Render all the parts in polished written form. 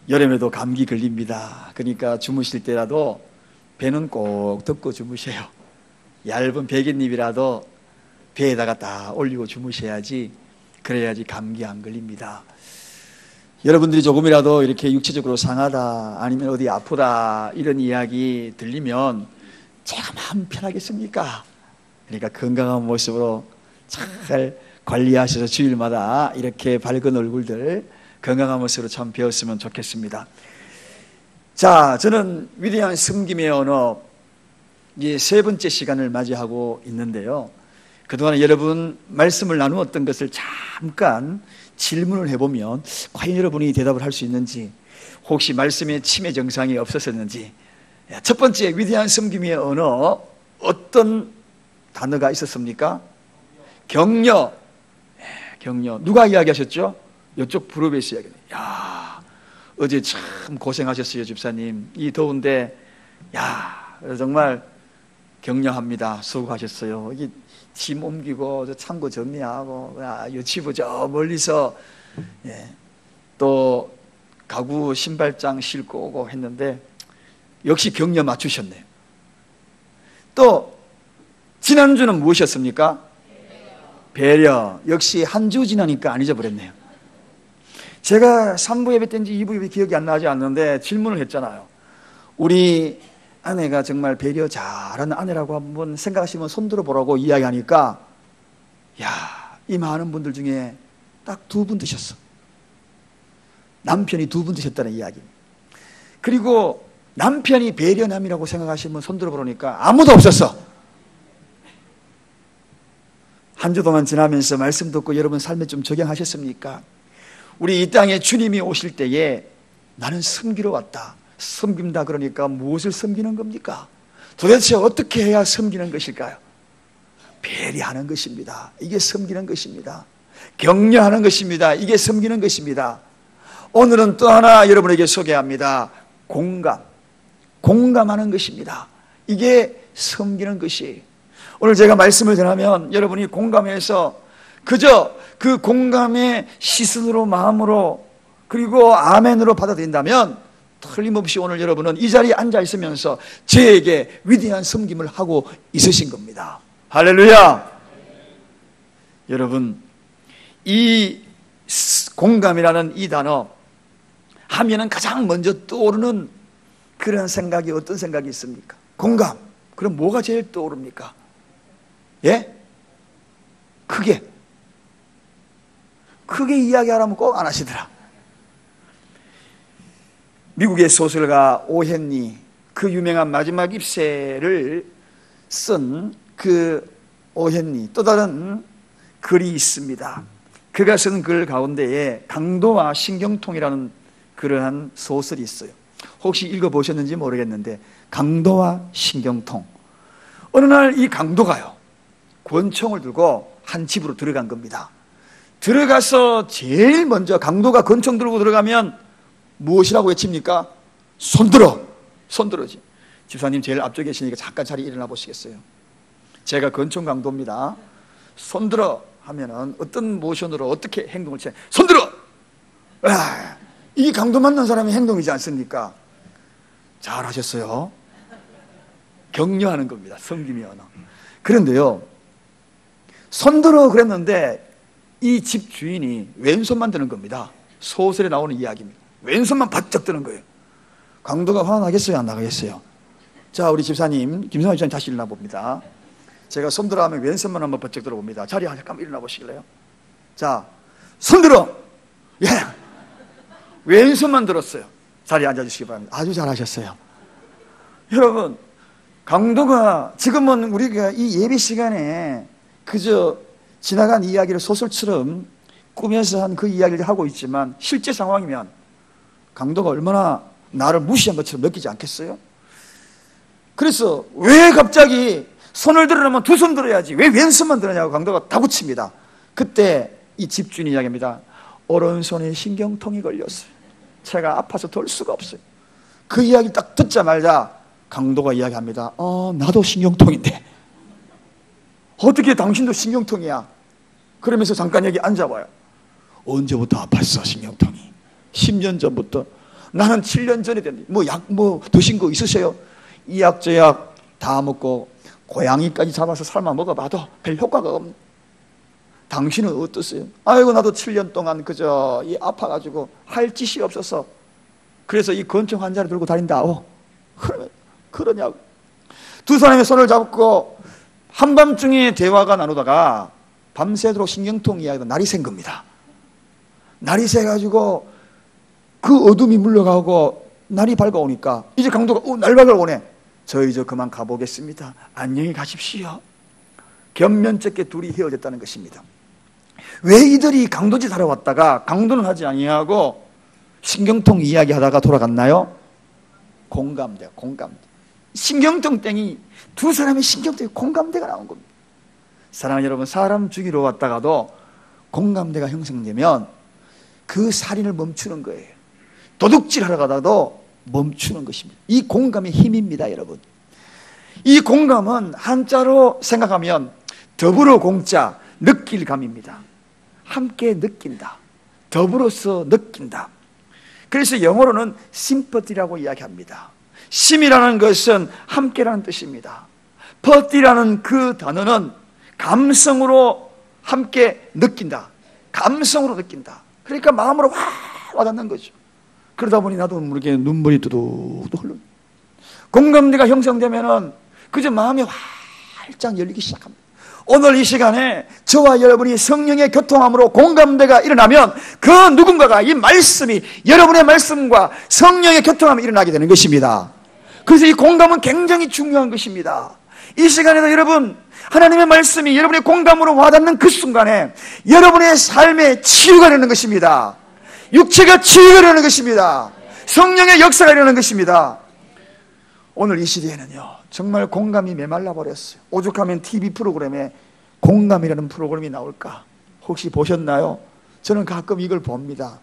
여름에도 감기 걸립니다. 그러니까 주무실 때라도 배는 꼭 덮고 주무세요. 얇은 베갯잎이라도 배에다가 딱 올리고 주무셔야지, 그래야지 감기 안 걸립니다. 여러분들이 조금이라도 이렇게 육체적으로 상하다, 아니면 어디 아프다, 이런 이야기 들리면 제가 마음 편하겠습니까? 그러니까 건강한 모습으로 잘 관리하셔서 주일마다 이렇게 밝은 얼굴들 건강한 모습으로 참 배웠으면 좋겠습니다. 자, 저는 위대한 섬김의 언어, 이제 세 번째 시간을 맞이하고 있는데요. 그동안 여러분 말씀을 나누었던 것을 잠깐 질문을 해보면 과연 여러분이 대답을 할 수 있는지, 혹시 말씀에 침해 증상이 없었었는지. 첫 번째 위대한 섬김의 언어, 어떤 단어가 있었습니까? 격려. 격려. 누가 이야기하셨죠? 이쪽 그룹에서 이야기해요. 야, 어제 참 고생하셨어요, 집사님. 이 더운데, 야, 정말 격려합니다. 수고하셨어요. 이게 짐 옮기고, 저 창고 정리하고, 유치부 저 멀리서, 또 가구 신발장 싣고 오고 했는데, 역시 격려 맞추셨네요. 또, 지난주는 무엇이었습니까? 배려. 역시 한 주 지나니까 안 잊어버렸네요. 제가 3부 예배 때인지 2부 예배 기억이 안 나지 않는데 질문을 했잖아요. 우리 아내가 정말 배려 잘하는 아내라고 한번 생각하시면 손들어 보라고 이야기하니까, 야, 이 많은 분들 중에 딱 2분 드셨어. 남편이 2분 드셨다는 이야기. 그리고 남편이 배려남이라고 생각하시면 손들어 보라니까 아무도 없었어. 한 주 동안 지나면서 말씀 듣고 여러분 삶에 좀 적용하셨습니까? 우리 이 땅에 주님이 오실 때에 나는 섬기러 왔다, 섬긴다 그러니까 무엇을 섬기는 겁니까? 도대체 어떻게 해야 섬기는 것일까요? 배려하는 것입니다. 이게 섬기는 것입니다. 격려하는 것입니다. 이게 섬기는 것입니다. 오늘은 또 하나 여러분에게 소개합니다. 공감하는 것입니다. 이게 섬기는 것이. 오늘 제가 말씀을 전하면 여러분이 공감해서 그저 그 공감의 시선으로, 마음으로, 그리고 아멘으로 받아들인다면 틀림없이 오늘 여러분은 이 자리에 앉아 있으면서 저에게 위대한 섬김을 하고 있으신 겁니다. 할렐루야. 여러분, 이 공감이라는 이 단어 하면은 가장 먼저 떠오르는 그런 생각이 어떤 생각이 있습니까? 공감. 그럼 뭐가 제일 떠오릅니까? 예? 크게 이야기하라면 꼭 안 하시더라. 미국의 소설가 오헨리, 그 유명한 마지막 입세를 쓴 그 오헨리, 또 다른 글이 있습니다. 그가 쓴 글 가운데에 강도와 신경통이라는 그러한 소설이 있어요. 혹시 읽어보셨는지 모르겠는데, 강도와 신경통. 어느 날 이 강도가요, 권총을 들고 한 집으로 들어간 겁니다. 들어가서 제일 먼저 강도가 권총 들고 들어가면 무엇이라고 외칩니까? 손들어! 손들어지. 집사님 제일 앞쪽에 계시니까 잠깐 자리에 일어나 보시겠어요? 제가 권총 강도입니다. 손들어 하면은 어떤 모션으로 어떻게 행동을 취해? 손들어! 이 강도 만난 사람의 행동이지 않습니까? 잘하셨어요. 격려하는 겁니다. 섬김의 언어. 그런데요, 손들어 그랬는데 이 집 주인이 왼손만 드는 겁니다. 소설에 나오는 이야기입니다. 왼손만 바짝 드는 거예요. 강도가 화 나겠어요? 안 나가겠어요? 자, 우리 집사님 김성환 집사님 다시 일어나 봅니다. 제가 손들어 하면 왼손만 한번 바짝 들어봅니다. 자리에 잠깐 일어나 보시길래요. 자, 손들어! 예! 왼손만 들었어요. 자리에 앉아주시기 바랍니다. 아주 잘하셨어요. 여러분, 강도가, 지금은 우리가 이 예배 시간에 그저 지나간 이야기를 소설처럼 꾸며서 한 그 이야기를 하고 있지만, 실제 상황이면 강도가 얼마나 나를 무시한 것처럼 느끼지 않겠어요? 그래서 왜 갑자기 손을 들으려면 두 손 들어야지 왜 왼손만 들으냐고 강도가 다구칩니다. 그때 이 집주인이 이야기합니다. 오른손에 신경통이 걸렸어요. 제가 아파서 덜 수가 없어요. 그 이야기 딱 듣자마자 강도가 이야기합니다. 나도 신경통인데 어떻게 당신도 신경통이야? 그러면서 잠깐 여기 앉아봐요. 언제부터 아팠어 신경통이? 10년 전부터. 나는 7년 전에 됐는데 뭐 약 뭐 드신 거 있으세요? 이 약 저 약 다 먹고 고양이까지 잡아서 삶아 먹어봐도 별 효과가 없는. 당신은 어떠세요? 아이고 나도 7년 동안 그저 이 아파가지고 할 짓이 없어서 그래서 이 건청 환자를 들고 다닌다오. 그러면 그러냐고. 두 사람의 손을 잡고 한밤중에 대화가 나누다가 밤새도록 신경통 이야기도 날이 샌 겁니다. 날이 새가지고 그 어둠이 물러가고 날이 밝아오니까 이제 강도가 날 밝아오네. 저 이제 그만 가보겠습니다. 안녕히 가십시오. 견면쩍게 둘이 헤어졌다는 것입니다. 왜 이들이 강도짓 하러 왔다가 강도는 하지 아니하고 신경통 이야기하다가 돌아갔나요? 공감대. 신경통 땡이 두 사람의 신경통에 공감대가 나온 겁니다. 사랑하는 여러분, 사람 죽이러 왔다가도 공감대가 형성되면 그 살인을 멈추는 거예요. 도둑질 하러 가다도 멈추는 것입니다. 이 공감의 힘입니다, 여러분. 이 공감은 한자로 생각하면 더불어 공자, 느낄감입니다. 함께 느낀다. 더불어서 느낀다. 그래서 영어로는 sympathy라고 이야기합니다. 심이라는 것은 함께라는 뜻입니다. 퍼티라는 그 단어는 감성으로 함께 느낀다. 감성으로 느낀다. 그러니까 마음으로 확 와닿는 거죠. 그러다 보니 나도 모르게 눈물이 뚜둑뚜둑 흘러. 공감대가 형성되면은 그저 마음이 활짝 열리기 시작합니다. 오늘 이 시간에 저와 여러분이 성령의 교통함으로 공감대가 일어나면 그 누군가가 이 말씀이 여러분의 말씀과 성령의 교통함이 일어나게 되는 것입니다. 그래서 이 공감은 굉장히 중요한 것입니다. 이 시간에도 여러분 하나님의 말씀이 여러분의 공감으로 와닿는 그 순간에 여러분의 삶에 치유가 일어나는 것입니다. 육체가 치유가 일어나는 것입니다. 성령의 역사가 일어나는 것입니다. 오늘 이 시대에는요 정말 공감이 메말라 버렸어요. 오죽하면 TV 프로그램에 공감이라는 프로그램이 나올까? 혹시 보셨나요? 저는 가끔 이걸 봅니다.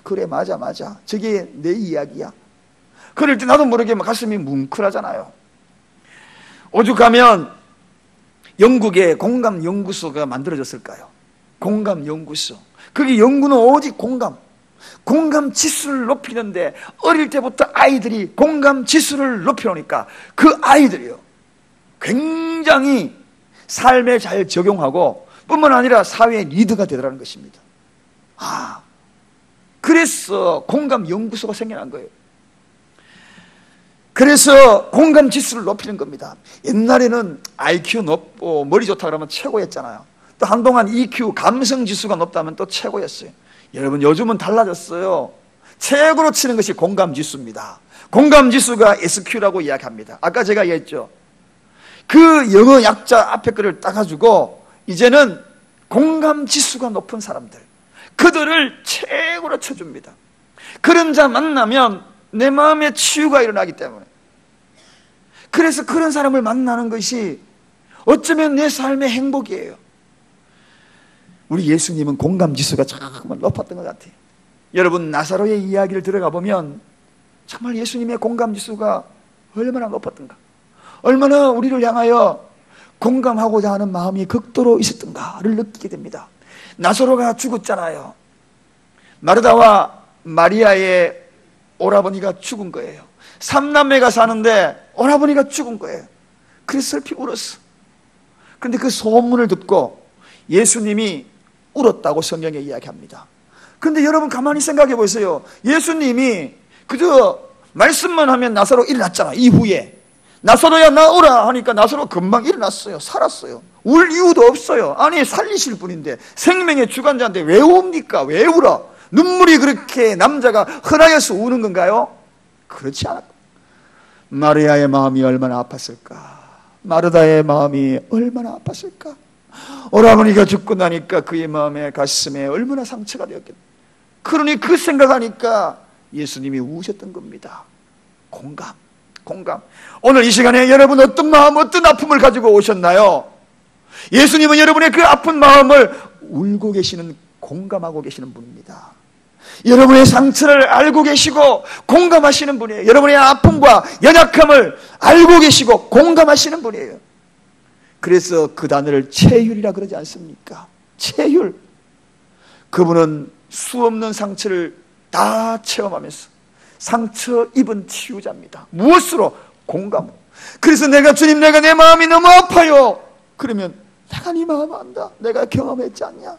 그래 맞아 저게 내 이야기야. 그럴 때 나도 모르게 가슴이 뭉클하잖아요. 오죽하면 영국에 공감연구소가 만들어졌을까요? 공감연구소. 거기 연구는 오직 공감 지수를 높이는데 어릴 때부터 아이들이 공감 지수를 높여놓으니까 그 아이들이요 굉장히 삶에 잘 적용하고 뿐만 아니라 사회의 리더가 되더라는 것입니다. 그래서 공감 연구소가 생겨난 거예요. 그래서 공감 지수를 높이는 겁니다. 옛날에는 IQ 높고 머리 좋다 그러면 최고였잖아요. 또 한동안 EQ 감성 지수가 높다면 또 최고였어요. 여러분 요즘은 달라졌어요. 최고로 치는 것이 공감지수입니다. 공감지수가 SQ라고 이야기합니다. 아까 제가 얘기했죠. 그 영어 약자 앞에 거를 따가지고 이제는 공감지수가 높은 사람들, 그들을 최고로 쳐줍니다. 그런 자 만나면 내 마음에 치유가 일어나기 때문에, 그래서 그런 사람을 만나는 것이 어쩌면 내 삶의 행복이에요. 우리 예수님은 공감지수가 정말 높았던 것 같아요. 여러분 나사로의 이야기를 들어가 보면 정말 예수님의 공감지수가 얼마나 높았던가, 얼마나 우리를 향하여 공감하고자 하는 마음이 극도로 있었던가를 느끼게 됩니다. 나사로가 죽었잖아요. 마르다와 마리아의 오라버니가 죽은 거예요. 3남매가 사는데 오라버니가 죽은 거예요. 그래서 슬피 울었어. 그런데 그 소문을 듣고 예수님이 울었다고 성경에 이야기합니다. 그런데 여러분 가만히 생각해 보세요. 예수님이 그저 말씀만 하면 나사로 일어났잖아. 이후에 나사로야 나오라 하니까 나사로 금방 일어났어요. 살았어요. 울 이유도 없어요. 아니 살리실 분인데, 생명의 주관자인데 왜 웁니까? 왜 울어? 눈물이 그렇게 남자가 흔하여서 우는 건가요? 그렇지 않았고, 마리아의 마음이 얼마나 아팠을까? 마르다의 마음이 얼마나 아팠을까? 오라버니가 죽고 나니까 그의 마음에 가슴에 얼마나 상처가 되었겠다. 그러니 그 생각하니까 예수님이 우셨던 겁니다. 공감. 오늘 이 시간에 여러분 어떤 마음, 어떤 아픔을 가지고 오셨나요? 예수님은 여러분의 그 아픈 마음을 울고 계시는, 공감하고 계시는 분입니다. 여러분의 상처를 알고 계시고 공감하시는 분이에요. 여러분의 아픔과 연약함을 알고 계시고 공감하시는 분이에요. 그래서 그 단어를 체휼이라 그러지 않습니까? 체휼. 그분은 수없는 상처를 다 체험하면서 상처 입은 치유자입니다. 무엇으로? 공감으로. 그래서 내가 주님, 내가 내 마음이 너무 아파요. 그러면 내가 네 마음 안다. 내가 경험했지 않냐?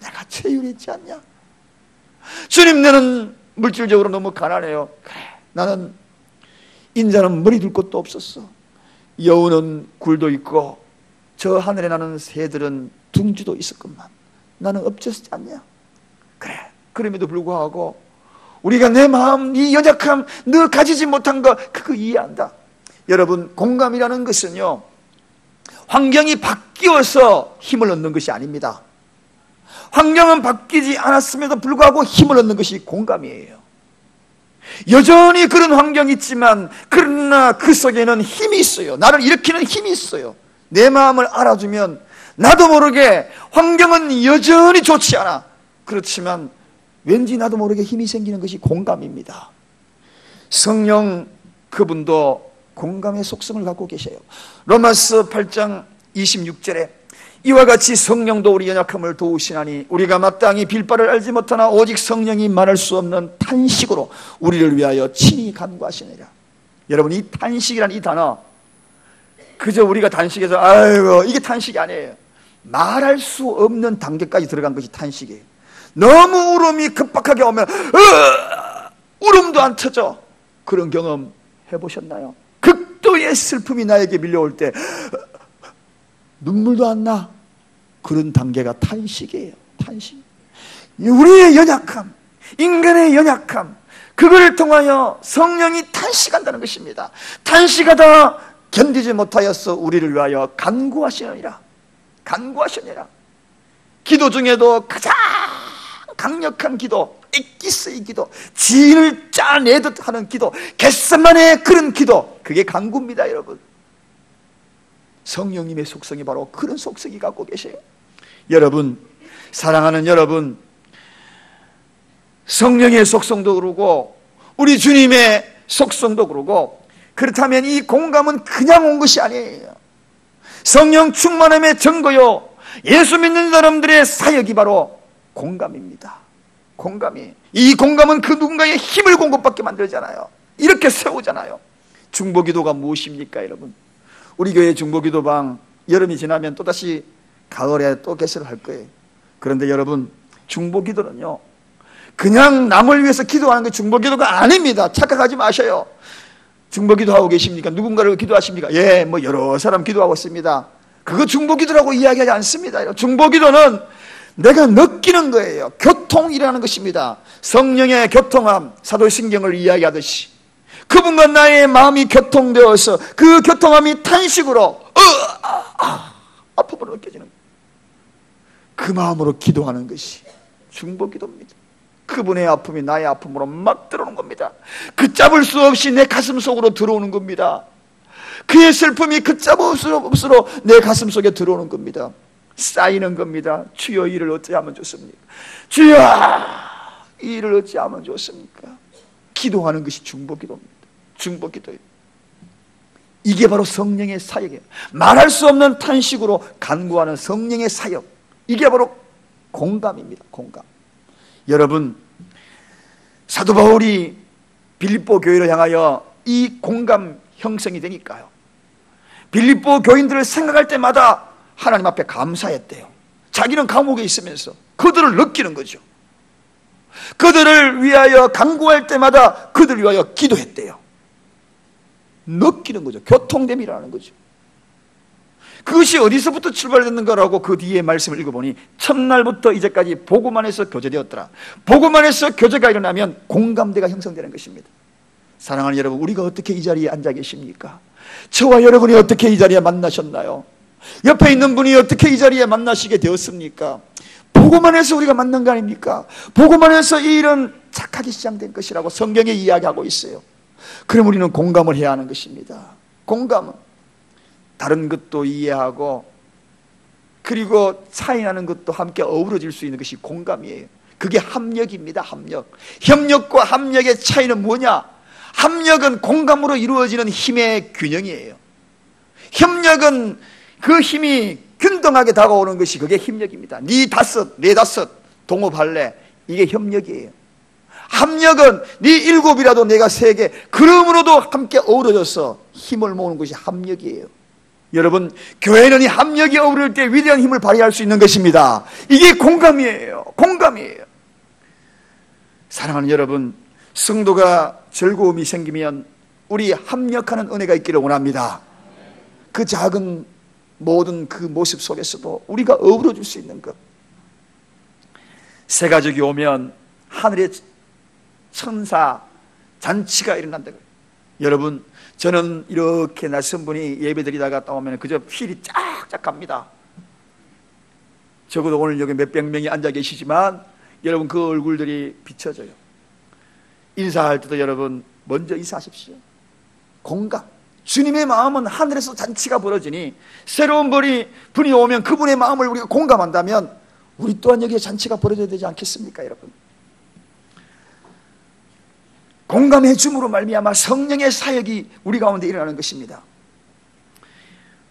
내가 체휼했지 않냐? 주님, 나는 물질적으로 너무 가난해요. 그래, 나는 인자는 머리 둘 곳도 없었어. 여우는 굴도 있고 저 하늘에 나는 새들은 둥지도 있었건만 나는 없었지 않냐? 그래, 그럼에도 불구하고 우리가 내 마음, 이 연약함, 너 가지지 못한 거 그거 이해한다. 여러분, 공감이라는 것은요, 환경이 바뀌어서 힘을 얻는 것이 아닙니다. 환경은 바뀌지 않았음에도 불구하고 힘을 얻는 것이 공감이에요. 여전히 그런 환경이 있지만 그러나 그 속에는 힘이 있어요. 나를 일으키는 힘이 있어요. 내 마음을 알아주면 나도 모르게 환경은 여전히 좋지 않아. 그렇지만 왠지 나도 모르게 힘이 생기는 것이 공감입니다. 성령 그분도 공감의 속성을 갖고 계세요. 로마서 8장 26절에 이와 같이 성령도 우리 연약함을 도우시나니 우리가 마땅히 빌바를 알지 못하나 오직 성령이 말할 수 없는 탄식으로 우리를 위하여 친히 간구하시느니라. 여러분, 이 탄식이라는 이 단어 그저 우리가 단식해서 아이고 이게 탄식이 아니에요. 말할 수 없는 단계까지 들어간 것이 탄식이에요. 너무 울음이 급박하게 오면 울음도 안 터져. 그런 경험 해보셨나요? 극도의 슬픔이 나에게 밀려올 때 눈물도 안 나. 그런 단계가 탄식이에요. 탄식. 우리의 연약함, 인간의 연약함, 그걸 통하여 성령이 탄식한다는 것입니다. 탄식하다 견디지 못하여서 우리를 위하여 간구하시느니라. 간구하시느니라. 기도 중에도 가장 강력한 기도, 엑기스의 기도, 진을 짜내듯 하는 기도, 겟세마네의 그런 기도, 그게 간구입니다. 여러분, 성령님의 속성이 바로 그런 속성이 갖고 계세요. 여러분, 사랑하는 여러분, 성령의 속성도 그러고 우리 주님의 속성도 그러고, 그렇다면 이 공감은 그냥 온 것이 아니에요. 성령 충만함의 증거요, 예수 믿는 사람들의 사역이 바로 공감입니다. 공감이, 이 공감은 그 누군가의 힘을 공급받게 만들잖아요. 이렇게 세우잖아요. 중보기도가 무엇입니까? 여러분, 우리 교회 중보기도방 여름이 지나면 또다시 가을에 또 개설을 할 거예요. 그런데 여러분, 중보기도는요 그냥 남을 위해서 기도하는 게 중보기도가 아닙니다. 착각하지 마셔요. 중보기도하고 계십니까? 누군가를 기도하십니까? 예, 뭐 여러 사람 기도하고 있습니다. 그거 중보기도라고 이야기하지 않습니다. 중보기도는 내가 느끼는 거예요. 교통이라는 것입니다. 성령의 교통함, 사도신경을 이야기하듯이 그분과 나의 마음이 교통되어서 그 교통함이 탄식으로 아픔으로 느껴지는 거예요. 그 마음으로 기도하는 것이 중보기도입니다. 그분의 아픔이 나의 아픔으로 막 들어오는 겁니다. 걷잡을 수 없이 내 가슴 속으로 들어오는 겁니다. 그의 슬픔이 걷잡을 수 없으로 내 가슴 속에 들어오는 겁니다. 쌓이는 겁니다. 주여, 이를 어찌하면 좋습니까? 주여, 이 일을 어찌하면 좋습니까? 기도하는 것이 중보기도입니다. 중보기도예요. 이게 바로 성령의 사역이에요. 말할 수 없는 탄식으로 간구하는 성령의 사역, 이게 바로 공감입니다. 공감. 여러분, 사도 바울이 빌립보 교회를 향하여 이 공감 형성이 되니까요, 빌립보 교인들을 생각할 때마다 하나님 앞에 감사했대요. 자기는 감옥에 있으면서 그들을 느끼는 거죠. 그들을 위하여 간구할 때마다 그들을 위하여 기도했대요. 느끼는 거죠. 교통됨이라는 거죠. 그것이 어디서부터 출발됐는가라고 그 뒤에 말씀을 읽어보니 첫날부터 이제까지 보고만 해서 교제되었더라. 보고만 해서 교제가 일어나면 공감대가 형성되는 것입니다. 사랑하는 여러분, 우리가 어떻게 이 자리에 앉아 계십니까? 저와 여러분이 어떻게 이 자리에 만나셨나요? 옆에 있는 분이 어떻게 이 자리에 만나시게 되었습니까? 보고만 해서 우리가 만난 거 아닙니까? 보고만 해서 이 일은 착하게 시작된 것이라고 성경에 이야기하고 있어요. 그럼 우리는 공감을 해야 하는 것입니다. 공감은 다른 것도 이해하고 그리고 차이나는 것도 함께 어우러질 수 있는 것이 공감이에요. 그게 합력입니다. 합력. 협력과 합력의 차이는 뭐냐? 합력은 공감으로 이루어지는 힘의 균형이에요. 협력은 그 힘이 균등하게 다가오는 것이 그게 협력입니다. 네 다섯, 내 다섯 동업할래, 이게 협력이에요. 합력은 네 일곱이라도 내가 세 개, 그러므로도 함께 어우러져서 힘을 모으는 것이 합력이에요. 여러분, 교회는 이 합력이 어우러질 때 위대한 힘을 발휘할 수 있는 것입니다. 이게 공감이에요. 공감이에요. 사랑하는 여러분, 성도가 즐거움이 생기면 우리 합력하는 은혜가 있기를 원합니다. 그 작은 모든 그 모습 속에서도 우리가 어우러질 수 있는 것. 새 가족이 오면 하늘의 천사 잔치가 일어난다. 여러분, 저는 이렇게 낯선 분이 예배드리다가 오면 그저 필이 쫙쫙 갑니다. 적어도 오늘 여기 몇백 명이 앉아 계시지만 여러분 그 얼굴들이 비춰져요. 인사할 때도 여러분 먼저 인사하십시오. 공감. 주님의 마음은 하늘에서 잔치가 벌어지니 새로운 분이 오면 그분의 마음을 우리가 공감한다면 우리 또한 여기에 잔치가 벌어져야 되지 않겠습니까, 여러분? 공감해 줌으로 말미암아 성령의 사역이 우리 가운데 일어나는 것입니다.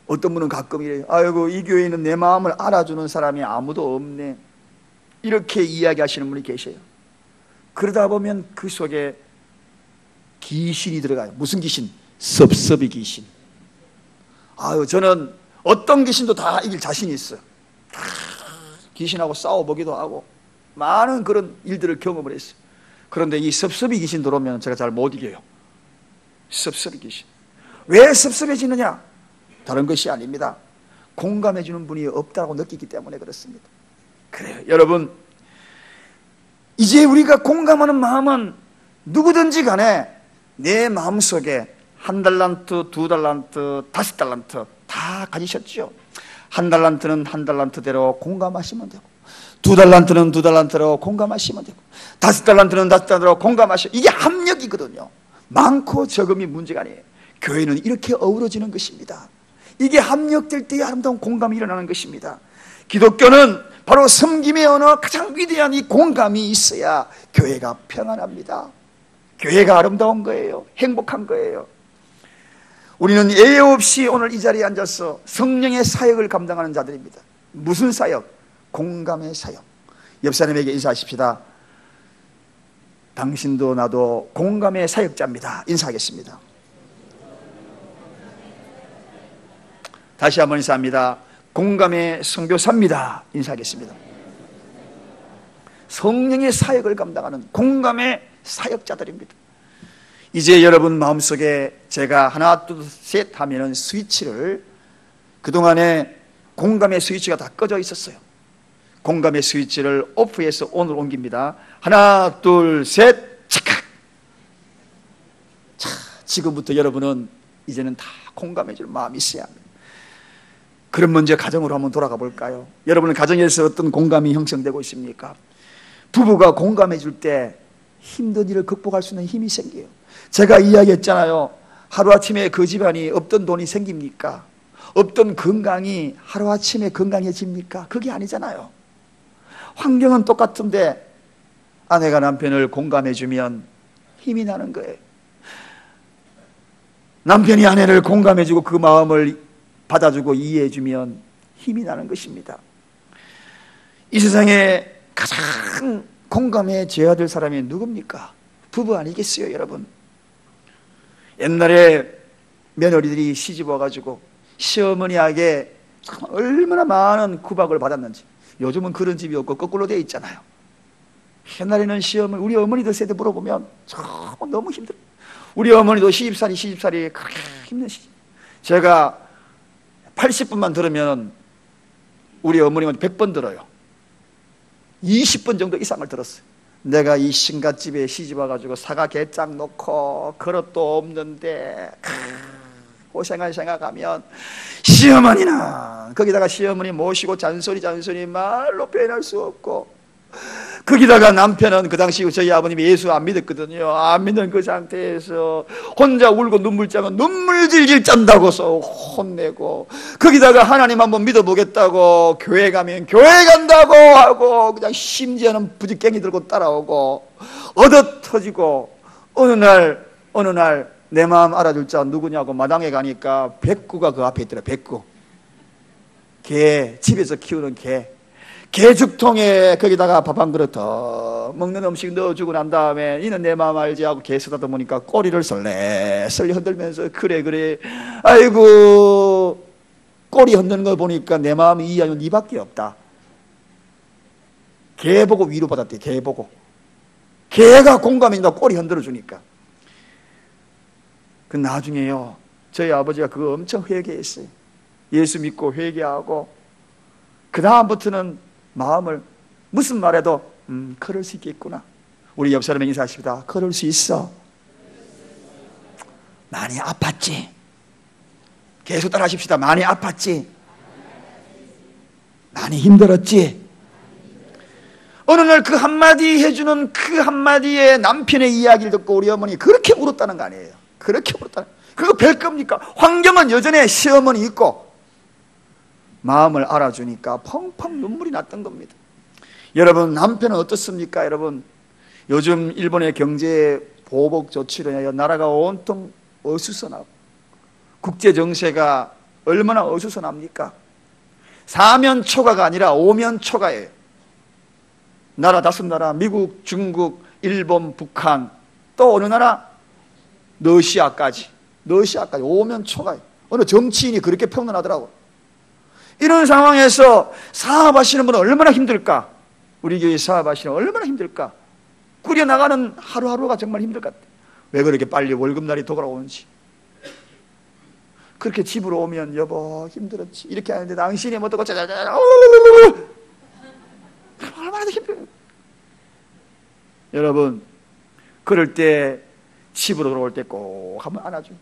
어떤 분은 가끔 이래요. 아이고, 이 교회에는 내 마음을 알아주는 사람이 아무도 없네. 이렇게 이야기하시는 분이 계셔요. 그러다 보면 그 속에 귀신이 들어가요. 무슨 귀신? 섭섭이 귀신. 아유, 저는 어떤 귀신도 다 이길 자신이 있어요. 다 귀신하고 싸워보기도 하고 많은 그런 일들을 경험을 했어요. 그런데 이 섭섭이 귀신 들어오면 제가 잘 못 이겨요. 섭섭이 귀신. 왜 섭섭해지느냐? 다른 것이 아닙니다. 공감해주는 분이 없다고 느끼기 때문에 그렇습니다. 그래요. 여러분, 이제 우리가 공감하는 마음은 누구든지 간에 내 마음속에 1달란트, 2달란트, 5달란트 다 가지셨죠. 1달란트는 1달란트대로 공감하시면 되고, 2달란트는 2달란트로 공감하시면 되고, 5달란트는 5달란트로 공감하시면, 이게 합력이거든요. 많고 적음이 문제가 아니에요. 교회는 이렇게 어우러지는 것입니다. 이게 합력될 때의 아름다운 공감이 일어나는 것입니다. 기독교는 바로 섬김의 언어, 가장 위대한 이 공감이 있어야 교회가 평안합니다. 교회가 아름다운 거예요. 행복한 거예요. 우리는 예외 없이 오늘 이 자리에 앉아서 성령의 사역을 감당하는 자들입니다. 무슨 사역? 공감의 사역. 옆 사람에게 인사하십시다. 당신도 나도 공감의 사역자입니다. 인사하겠습니다. 다시 한번 인사합니다. 공감의 선교사입니다. 인사하겠습니다. 성령의 사역을 감당하는 공감의 사역자들입니다. 이제 여러분 마음속에 제가 하나 둘 셋 하면은 스위치를, 그동안에 공감의 스위치가 다 꺼져 있었어요. 공감의 스위치를 오프해서 온으로 옮깁니다. 하나 둘 셋, 착각. 자, 지금부터 여러분은 이제는 다 공감해 줄 마음이 있어야 합니다. 그럼 먼저 가정으로 한번 돌아가 볼까요? 여러분은 가정에서 어떤 공감이 형성되고 있습니까? 부부가 공감해 줄 때 힘든 일을 극복할 수 있는 힘이 생겨요. 제가 이야기했잖아요. 하루아침에 그 집안이 없던 돈이 생깁니까? 없던 건강이 하루아침에 건강해집니까? 그게 아니잖아요. 환경은 똑같은데 아내가 남편을 공감해 주면 힘이 나는 거예요. 남편이 아내를 공감해 주고 그 마음을 받아주고 이해해 주면 힘이 나는 것입니다. 이 세상에 가장 공감해 줘야 될 사람이 누굽니까? 부부 아니겠어요, 여러분? 옛날에 며느리들이 시집 와가지고 시어머니에게 얼마나 많은 구박을 받았는지. 요즘은 그런 집이 없고 거꾸로 되어 있잖아요. 옛날에는 시어머니, 우리 어머니들 세대 물어보면 정말 너무 힘들어요. 우리 어머니도 시집살이 그렇게 힘든 시집. 제가 80분만 들으면 우리 어머님은 100번 들어요. 20번 정도 이상을 들었어요. 내가 이 신갓집에 시집 와가지고 사과 게장 놓고 그릇도 없는데 고생을 생각하면, 시어머니는 거기다가 시어머니 모시고 잔소리 말로 표현할 수 없고, 거기다가 남편은 그 당시 저희 아버님이 예수 안 믿었거든요. 안 믿는 그 상태에서 혼자 울고 눈물 짜면 눈물 질질 짠다고서 혼내고, 거기다가 하나님 한번 믿어보겠다고 교회 가면 교회 간다고 하고 그냥 심지어는 부지깽이 들고 따라오고 얻어 터지고, 어느 날 내 마음 알아줄 자 누구냐고 마당에 가니까 백구가 그 앞에 있더라. 백구. 개, 집에서 키우는 개. 개죽통에 거기다가 밥 한 그릇 더 먹는 음식 넣어주고 난 다음에 이는 내 마음 알지 하고 개 쓰다듬으니까 보니까 꼬리를 설레설레 흔들면서 그래 아이고 꼬리 흔드는 걸 보니까 내 마음이 이해하는 니밖에 없다. 개 보고 위로받았대. 개 보고 개가 공감인다. 꼬리 흔들어 주니까. 그 나중에요 저희 아버지가 그거 엄청 회개했어요. 예수 믿고 회개하고 그 다음부터는 마음을 무슨 말해도 그럴 수 있겠구나. 우리 옆 사람에게 인사하십니다. 그럴 수 있어. 많이 아팠지? 계속 따라 하십시다. 많이 아팠지? 많이 힘들었지? 어느 날 그 한마디 해주는 그 한마디에 남편의 이야기를 듣고 우리 어머니 그렇게 울었다는 거 아니에요. 그렇게 울었다는 그거 별 겁니까? 환경은 여전히 시어머니 있고 마음을 알아주니까 펑펑 눈물이 났던 겁니다. 여러분 남편은 어떻습니까? 여러분 요즘 일본의 경제 보복 조치로 인하여 나라가 온통 어수선하고 국제 정세가 얼마나 어수선합니까? 사면초가가 아니라 오면초가예요. 나라 5나라 미국, 중국, 일본, 북한 또 어느 나라? 러시아까지 오면초가예요. 어느 정치인이 그렇게 평론하더라고요. 이런 상황에서 사업하시는 분은 얼마나 힘들까? 우리 교회 사업하시는 분은 얼마나 힘들까? 꾸려나가는 하루하루가 정말 힘들 것 같아요. 왜 그렇게 빨리 월급날이 돌아오는지. 그렇게 집으로 오면 여보 힘들었지 이렇게 하는데 당신이 뭐 어떡고 짜자자 얼마나 더 힘들어요. 여러분 그럴 때 집으로 돌아올 때 꼭 한번 안아줘.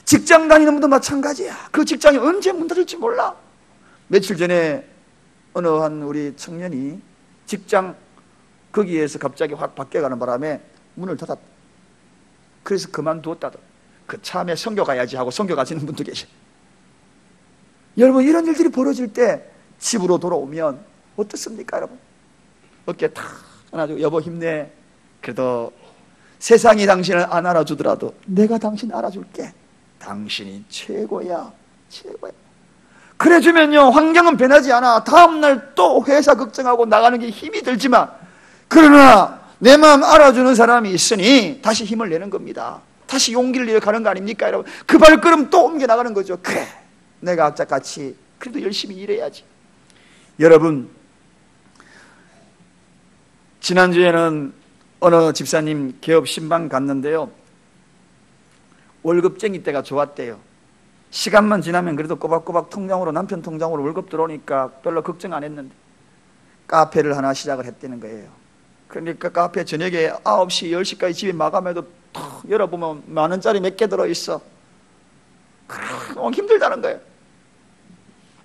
직장 다니는 분도 마찬가지야. 그 직장이 언제 문 닫을지 몰라. 며칠 전에 어느 한 우리 청년이 직장 거기에서 갑자기 확 바뀌어가는 바람에 문을 닫았다. 그래서 그만두었다더. 그 참에 선교 가야지 하고 선교 가시는 분도 계셔. 여러분 이런 일들이 벌어질 때 집으로 돌아오면 어떻습니까 여러분? 어깨 탁 안아주고 여보 힘내. 그래도 세상이 당신을 안 알아주더라도 내가 당신 알아줄게. 당신이 최고야. 최고야. 그래주면요 환경은 변하지 않아. 다음날 또 회사 걱정하고 나가는 게 힘이 들지만 그러나 내 마음 알아주는 사람이 있으니 다시 힘을 내는 겁니다. 다시 용기를 내어 가는 거 아닙니까 여러분? 그 발걸음 또 옮겨 나가는 거죠. 그래 내가 악자같이 그래도 열심히 일해야지. 여러분 지난주에는 어느 집사님 개업 신방 갔는데요 월급쟁이 때가 좋았대요. 시간만 지나면 그래도 꼬박꼬박 통장으로 남편 통장으로 월급 들어오니까 별로 걱정 안 했는데 카페를 하나 시작을 했다는 거예요. 그러니까 카페 저녁에 9시 10시까지 집에 마감해도 탁 열어보면 만원짜리 몇 개 들어있어. 너무 힘들다는 거예요.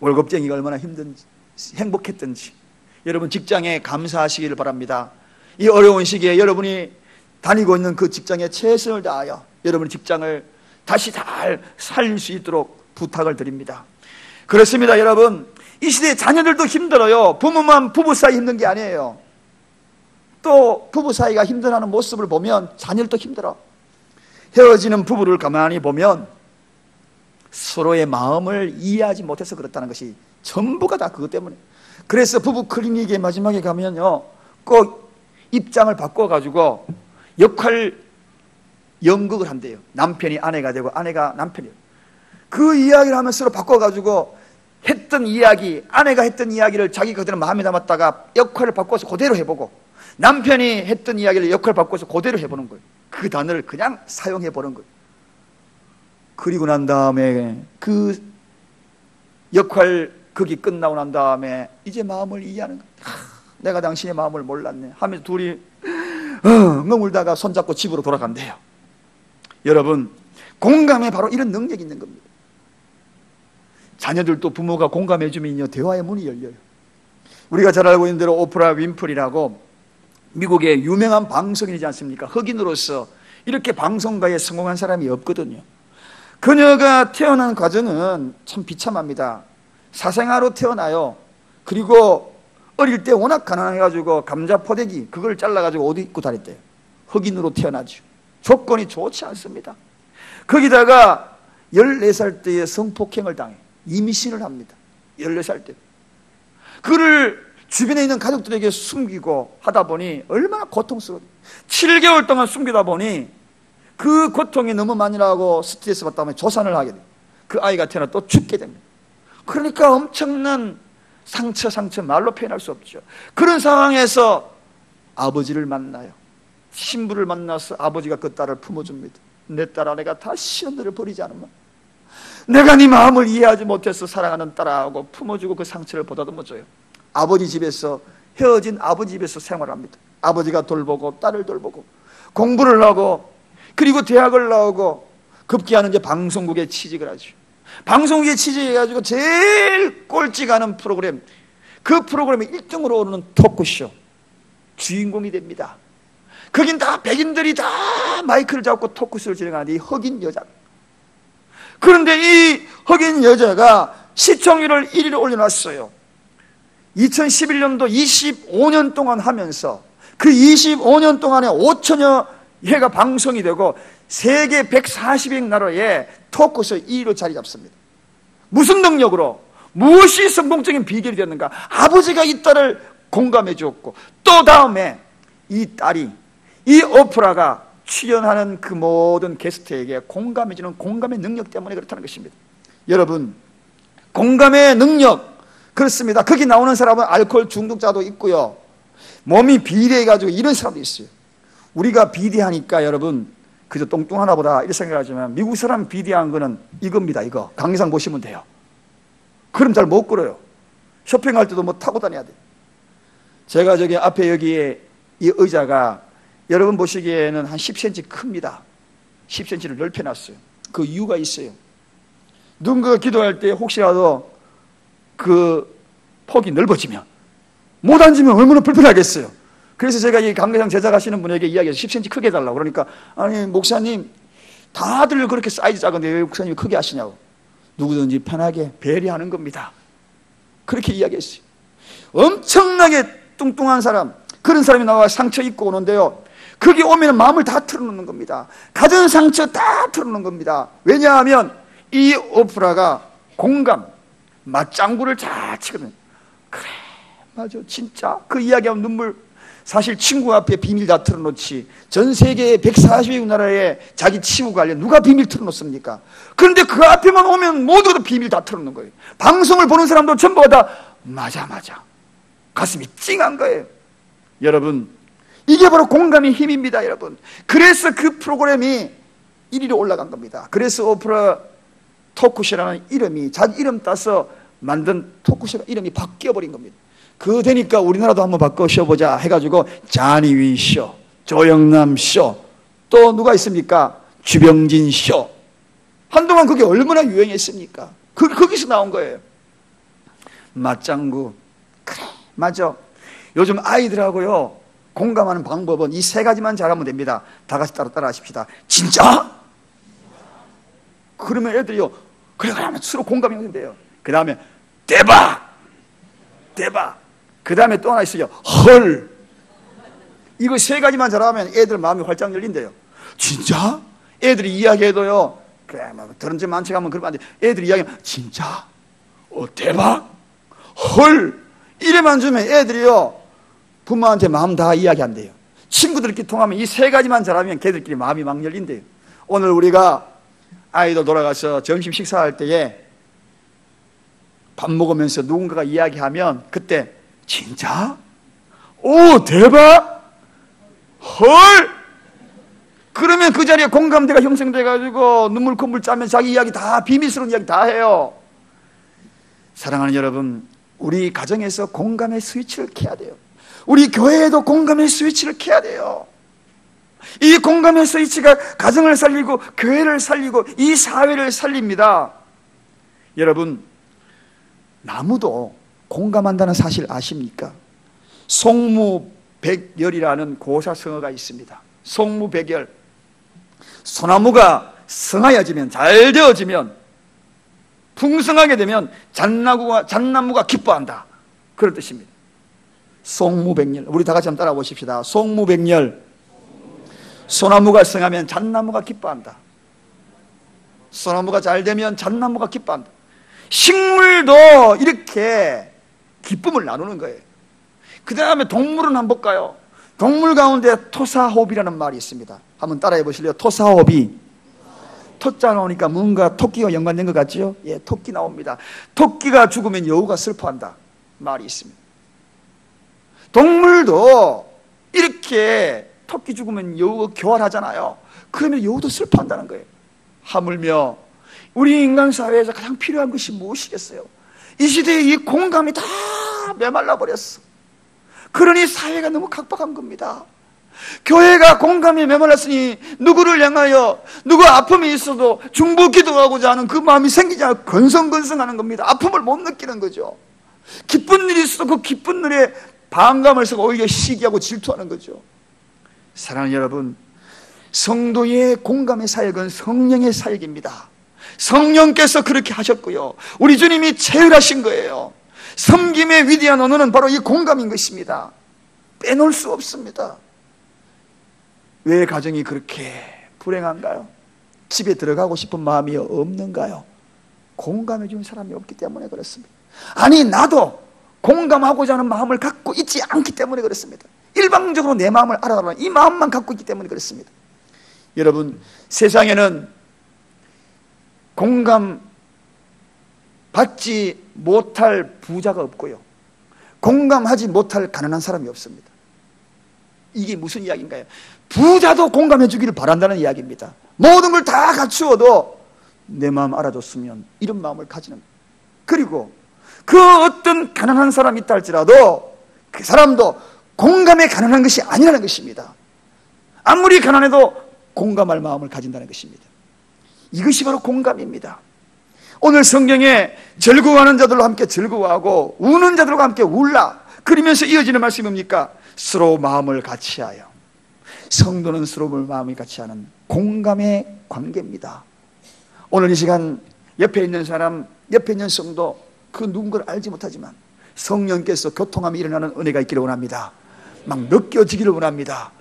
월급쟁이가 얼마나 힘든지 행복했던지. 여러분 직장에 감사하시기를 바랍니다. 이 어려운 시기에 여러분이 다니고 있는 그 직장에 최선을 다하여 여러분의 직장을 다시 잘 살릴 수 있도록 부탁을 드립니다. 그렇습니다 여러분. 이 시대에 자녀들도 힘들어요. 부모만 부부 사이 힘든 게 아니에요. 또 부부 사이가 힘들어하는 모습을 보면 자녀들도 힘들어. 헤어지는 부부를 가만히 보면 서로의 마음을 이해하지 못해서 그렇다는 것이 전부가 다 그것 때문에. 그래서 부부 클리닉에 마지막에 가면요 꼭 입장을 바꿔가지고 역할 연극을 한대요. 남편이 아내가 되고 아내가 남편이에요. 그 이야기를 하면 서로 바꿔가지고 했던 이야기, 아내가 했던 이야기를 자기 그대로 마음에 담았다가 역할을 바꿔서 그대로 해보고 남편이 했던 이야기를 역할 바꿔서 그대로 해보는 거예요. 그 단어를 그냥 사용해보는 거예요. 그리고 난 다음에 그 역할 극이 끝나고 난 다음에 이제 마음을 이해하는 거예요. 내가 당신의 마음을 몰랐네 하면서 둘이 엉엉 울다가 손잡고 집으로 돌아간대요. 여러분 공감에 바로 이런 능력이 있는 겁니다. 자녀들도 부모가 공감해주면요 대화의 문이 열려요. 우리가 잘 알고 있는 대로 오프라 윈프리라고 미국의 유명한 방송인이지 않습니까? 흑인으로서 이렇게 방송가에 성공한 사람이 없거든요. 그녀가 태어난 과정은 참 비참합니다. 사생아로 태어나요. 그리고 어릴 때 워낙 가난해가지고 감자 포대기 그걸 잘라가지고 옷 입고 다녔대요. 흑인으로 태어나죠. 조건이 좋지 않습니다. 거기다가 14살 때에 성폭행을 당해 임신을 합니다. 14살 때. 그를 주변에 있는 가족들에게 숨기고 하다 보니 얼마나 고통스러워. 7개월 동안 숨기다 보니 그 고통이 너무 많이 나고 스트레스 받다 보면 조산을 하게 돼요. 그 아이가 태어나 또 죽게 됩니다. 그러니까 엄청난 상처 말로 표현할 수 없죠. 그런 상황에서 아버지를 만나요. 신부를 만나서 아버지가 그 딸을 품어줍니다. 내 딸아, 내가 다시 너를 버리지 않으면, 내가 네 마음을 이해하지 못해서 사랑하는 딸아하고 품어주고 그 상처를 보다듬어 줘요. 아버지 집에서, 헤어진 아버지 집에서 생활합니다. 아버지가 돌보고 딸을 돌보고 공부를 하고, 그리고 대학을 나오고 급기야는 이제 방송국에 취직을 하죠. 방송국에 취직해가지고 제일 꼴찌가는 프로그램, 그 프로그램에 1등으로 오르는 토크쇼 주인공이 됩니다. 거긴 다 백인들이 다 마이크를 잡고 토크쇼를 진행하는데 이 흑인 여자, 그런데 이 흑인 여자가 시청률을 1위로 올려놨어요. 2011년도 25년 동안 하면서 그 25년 동안에 5천여 회가 방송이 되고 세계 140여 나라에 토크쇼 2위로 자리 잡습니다. 무슨 능력으로, 무엇이 성공적인 비결이 됐는가? 아버지가 이 딸을 공감해 주었고, 또 다음에 이 딸이, 이 오프라가 출연하는 그 모든 게스트에게 공감해 주는 공감의 능력 때문에 그렇다는 것입니다. 여러분, 공감의 능력, 그렇습니다. 거기 나오는 사람은 알코올 중독자도 있고요, 몸이 비대해가지고 이런 사람도 있어요. 우리가 비대하니까 여러분 그저 똥뚱하나 보다 이렇게 생각하지만, 미국 사람 비대한 거는 이겁니다. 이거 강의상 보시면 돼요. 그럼 잘 못 걸어요. 쇼핑할 때도 뭐 타고 다녀야 돼요. 제가 저기 앞에 여기에 이 의자가 여러분 보시기에는 한 10cm 큽니다. 10cm를 넓혀놨어요. 그 이유가 있어요. 누군가 기도할 때 혹시라도 그 폭이 넓어지면, 못 앉으면 얼마나 불편하겠어요. 그래서 제가 이 강의상 제작하시는 분에게 이야기해서 10cm 크게 해달라고. 그러니까, 아니 목사님 다들 그렇게 사이즈 작은데 왜 목사님이 크게 하시냐고. 누구든지 편하게 배려하는 겁니다. 그렇게 이야기했어요. 엄청나게 뚱뚱한 사람, 그런 사람이 나와 상처 입고 오는데요, 거기 오면 마음을 다 털어놓는 겁니다. 가진 상처 다 털어놓는 겁니다. 왜냐하면 이 오프라가 공감, 맞장구를 잘 치거든요. 그래, 맞아, 진짜 그 이야기하면 눈물. 사실 친구 앞에 비밀 다 털어놓지, 전 세계 140여 나라에 자기 친구 관련 누가 비밀 털어놓습니까? 그런데 그 앞에만 오면 모두가 비밀 다 털어놓는 거예요. 방송을 보는 사람도 전부 다 맞아 가슴이 찡한 거예요. 여러분, 이게 바로 공감의 힘입니다. 여러분, 그래서 그 프로그램이 1위로 올라간 겁니다. 그래서 오프라 토크쇼라는 이름이, 자기 이름 따서 만든 토크쇼 이름이 바뀌어버린 겁니다. 그거 되니까 우리나라도 한번 바꿔 쉬어보자 해가지고 자니윈 쇼, 조영남 쇼, 또 누가 있습니까? 주병진 쇼. 한동안 그게 얼마나 유행했습니까? 거기서 나온 거예요. 맞장구. 그래, 맞아. 요즘 아이들하고요 공감하는 방법은 이 세 가지만 잘하면 됩니다. 다 같이 따라 하십시다. 진짜? 그러면 애들이요, 그래 하면 서로 공감이 된대요. 그 다음에 대박. 그 다음에 또 하나 있어요. 헐. 이거 세 가지만 잘하면 애들 마음이 활짝 열린대요. 진짜? 애들이 이야기해도요, 그래 뭐 들은 지 많지 가면 그러면 안 돼. 애들이 이야기하면 진짜? 대박? 헐. 이래만 주면 애들이요 부모한테 마음 다 이야기한대요. 친구들끼리 통하면 이 세 가지만 잘하면 걔들끼리 마음이 막 열린대요. 오늘 우리가 아이도 돌아가서 점심 식사할 때에 밥 먹으면서 누군가가 이야기하면 그때 진짜? 오, 대박? 헐! 그러면 그 자리에 공감대가 형성돼가지고 눈물 콧물 짜면 자기 이야기 다, 비밀스러운 이야기 다 해요. 사랑하는 여러분, 우리 가정에서 공감의 스위치를 켜야 돼요. 우리 교회에도 공감의 스위치를 켜야 돼요. 이 공감의 스위치가 가정을 살리고 교회를 살리고 이 사회를 살립니다. 여러분, 나무도 공감한다는 사실 아십니까? 송무백열이라는 고사성어가 있습니다. 송무백열. 소나무가 성하여지면, 잘 되어지면, 풍성하게 되면 잣나무가 기뻐한다, 그런 뜻입니다. 송무백열. 우리 다 같이 한번 따라 보십시다. 송무백열. 소나무가 성하면 잣나무가 기뻐한다. 소나무가 잘 되면 잣나무가 기뻐한다. 식물도 이렇게 기쁨을 나누는 거예요. 그 다음에 동물은 한번 볼까요? 동물 가운데 토사호비라는 말이 있습니다. 한번 따라해 보실래요? 토사호비. 토자 나오니까 뭔가 토끼와 연관된 것 같죠? 예, 토끼 나옵니다. 토끼가 죽으면 여우가 슬퍼한다 말이 있습니다. 동물도 이렇게 토끼 죽으면 여우가 교활하잖아요. 그러면 여우도 슬퍼한다는 거예요. 하물며 우리 인간 사회에서 가장 필요한 것이 무엇이겠어요? 이 시대에 이 공감이 다 메말라 버렸어. 그러니 사회가 너무 각박한 겁니다. 교회가 공감이 메말랐으니 누구를 향하여 누구 아픔이 있어도 중보 기도하고자 하는 그 마음이 생기지 않고 건성건성하는 겁니다. 아픔을 못 느끼는 거죠. 기쁜 일이 있어도 그 기쁜 일에 반감을 쓰고 오히려 시기하고 질투하는 거죠. 사랑하는 여러분, 성도의 공감의 사역은 성령의 사역입니다. 성령께서 그렇게 하셨고요, 우리 주님이 체휼하신 거예요. 섬김의 위대한 언어는 바로 이 공감인 것입니다. 빼놓을 수 없습니다. 왜 가정이 그렇게 불행한가요? 집에 들어가고 싶은 마음이 없는가요? 공감해 주는 사람이 없기 때문에 그렇습니다. 아니, 나도 공감하고자 하는 마음을 갖고 있지 않기 때문에 그렇습니다. 일방적으로 내 마음을 알아가는 이 마음만 갖고 있기 때문에 그렇습니다. 여러분, 세상에는 공감 받지 못할 부자가 없고요, 공감하지 못할 가난한 사람이 없습니다. 이게 무슨 이야기인가요? 부자도 공감해 주기를 바란다는 이야기입니다. 모든 걸 다 갖추어도 내 마음 알아줬으면, 이런 마음을 가지는 거예요. 그리고 그 어떤 가난한 사람이 있다 할지라도 그 사람도 공감에 가난한 것이 아니라는 것입니다. 아무리 가난해도 공감할 마음을 가진다는 것입니다. 이것이 바로 공감입니다. 오늘 성경에 즐거워하는 자들과 함께 즐거워하고 우는 자들과 함께 울라, 그러면서 이어지는 말씀이 뭡니까? 서로 마음을 같이하여. 성도는 서로 마음을 같이하는 공감의 관계입니다. 오늘 이 시간 옆에 있는 사람, 옆에 있는 성도, 그 누군가를 알지 못하지만 성령께서 교통함이 일어나는 은혜가 있기를 원합니다. 막 느껴지기를 원합니다.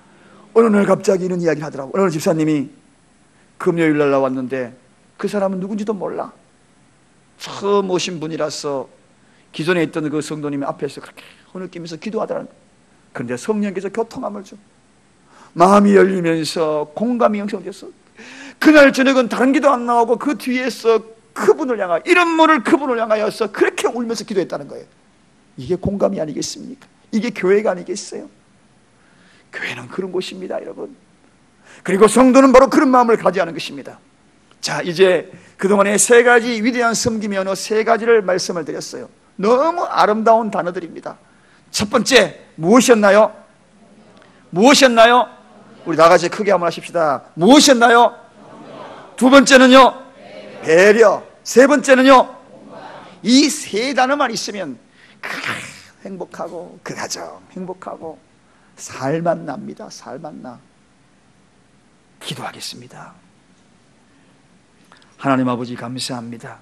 어느 날 갑자기 이런 이야기를 하더라고요. 어느 집사님이 금요일 날 나왔는데 그 사람은 누군지도 몰라. 처음 오신 분이라서 기존에 있던 그 성도님이 앞에서 그렇게 흐느끼면서 기도하더라는 거예요. 그런데 성령께서 교통함을 줘. 마음이 열리면서 공감이 형성됐어. 그날 저녁은 다른 기도 안 나오고 그 뒤에서 그분을 향하여, 이름 모를 그분을 향하여서 그렇게 울면서 기도했다는 거예요. 이게 공감이 아니겠습니까? 이게 교회가 아니겠어요? 교회는 그런 곳입니다, 여러분. 그리고 성도는 바로 그런 마음을 가져야 하는 것입니다. 자, 이제 그동안에 세 가지 위대한 섬김의 언어, 세 가지를 말씀을 드렸어요. 너무 아름다운 단어들입니다. 첫 번째, 무엇이었나요? 무엇이었나요? 우리 다 같이 크게 한번 하십시다. 무엇이었나요? 두 번째는요? 배려. 세 번째는요? 이 세 단어만 있으면 행복하고, 그 가정 행복하고 살만 납니다. 살만 나. 기도하겠습니다. 하나님 아버지, 감사합니다.